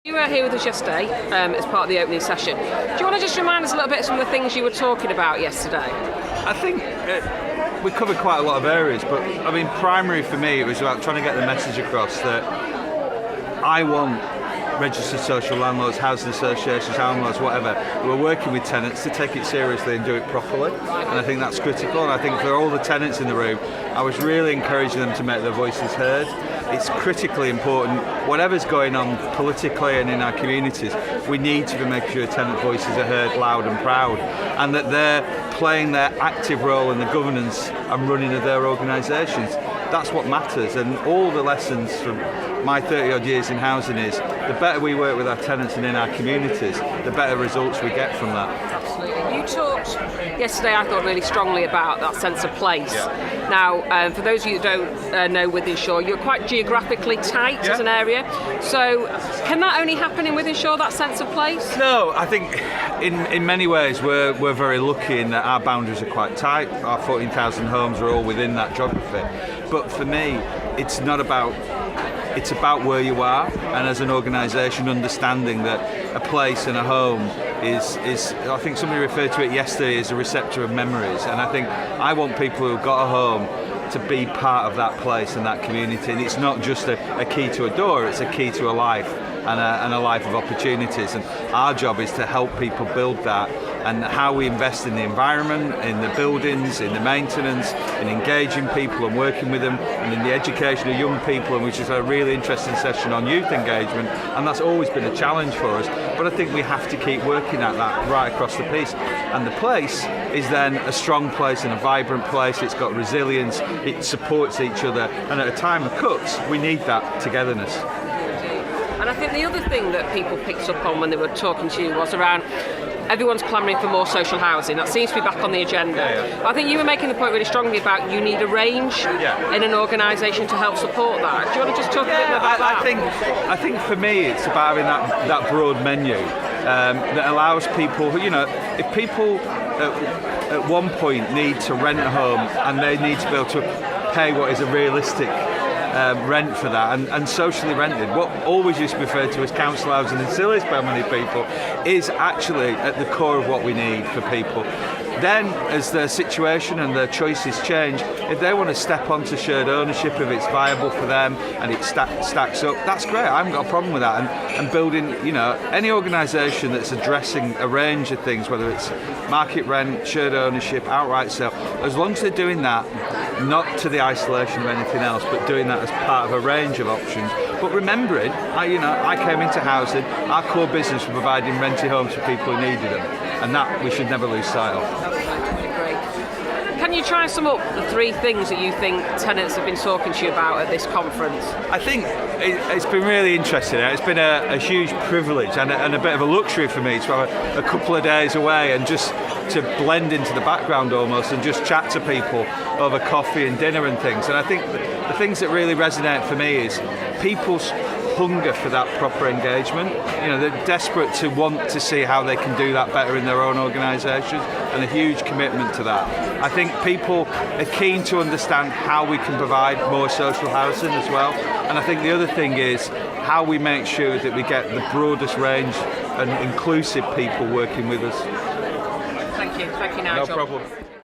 You were here with us yesterday as part of the opening session. Do you want to just remind us a little bit of some of the things you were talking about yesterday? I think we covered quite a lot of areas, but I mean, primary for me, it was about trying to get the message across that I want registered social landlords, housing associations, landlords, whatever, who are working with tenants to take it seriously and do it properly. And I think that's critical. And I think for all the tenants in the room, I was really encouraging them to make their voices heard. It's critically important, whatever's going on politically and in our communities, we need to be making sure tenant voices are heard loud and proud, and that they're playing their active role in the governance and running of their organisations. That's what matters, and all the lessons from my 30 odd years in housing is the better we work with our tenants and in our communities, the better results we get from that. Absolutely. You talked yesterday, I thought, really strongly about that sense of place. Yeah. Now, for those of you who don't know Wythenshawe, you're quite geographically tight as an area. So can that only happen in Wythenshawe, that sense of place? No, I think in many ways we're very lucky in that our boundaries are quite tight. Our 14,000 homes are all within that geography. But for me, it's about where you are, and as an organisation understanding that a place and a home is I think somebody referred to it yesterday as a receptor of memories, and I think I want people who've got a home to be part of that place and that community, and it's not just a key to a door, it's a key to a life and a life of opportunities, and our job is to help people build that, and how we invest in the environment, in the buildings, in the maintenance, in engaging people and working with them, and in the education of young people, and which is a really interesting session on youth engagement, and that's always been a challenge for us, but I think we have to keep working at that right across the piece. And the place is then a strong place and a vibrant place, it's got resilience, it supports each other, and at a time of cuts we need that togetherness. And I think the other thing that people picked up on when they were talking to you was around everyone's clamouring for more social housing. That seems to be back on the agenda. Yeah. I think you were making the point really strongly about you need a range in an organisation to help support that. Do you want to just talk a bit more about that? I think for me it's about having that broad menu that allows people, if people at one point need to rent a home and they need to be able to pay what is a realistic rent for that, and socially rented, what always used to be referred to as council housing and sillies by many people, is actually at the core of what we need for people. Then, as their situation and their choices change, if they want to step onto shared ownership, if it's viable for them and it stacks up, that's great. I haven't got a problem with that. And building, any organisation that's addressing a range of things, whether it's market rent, shared ownership, outright sale, as long as they're doing that, not to the isolation of anything else, but doing that as part of a range of options. But remembering, I came into housing, our core business was providing rented homes for people who needed them, and that we should never lose sight of. Can you try and sum up the three things that you think tenants have been talking to you about at this conference? I think it's been really interesting. It's been a huge privilege and a bit of a luxury for me to have a couple of days away and just to blend into the background almost and just chat to people over coffee and dinner and things. And I think the things that really resonate for me is people's hunger for that proper engagement. They're desperate to want to see how they can do that better in their own organisations, and a huge commitment to that. I think people are keen to understand how we can provide more social housing as well, and I think the other thing is how we make sure that we get the broadest range and inclusive people working with us. Thank you, Nigel. No problem.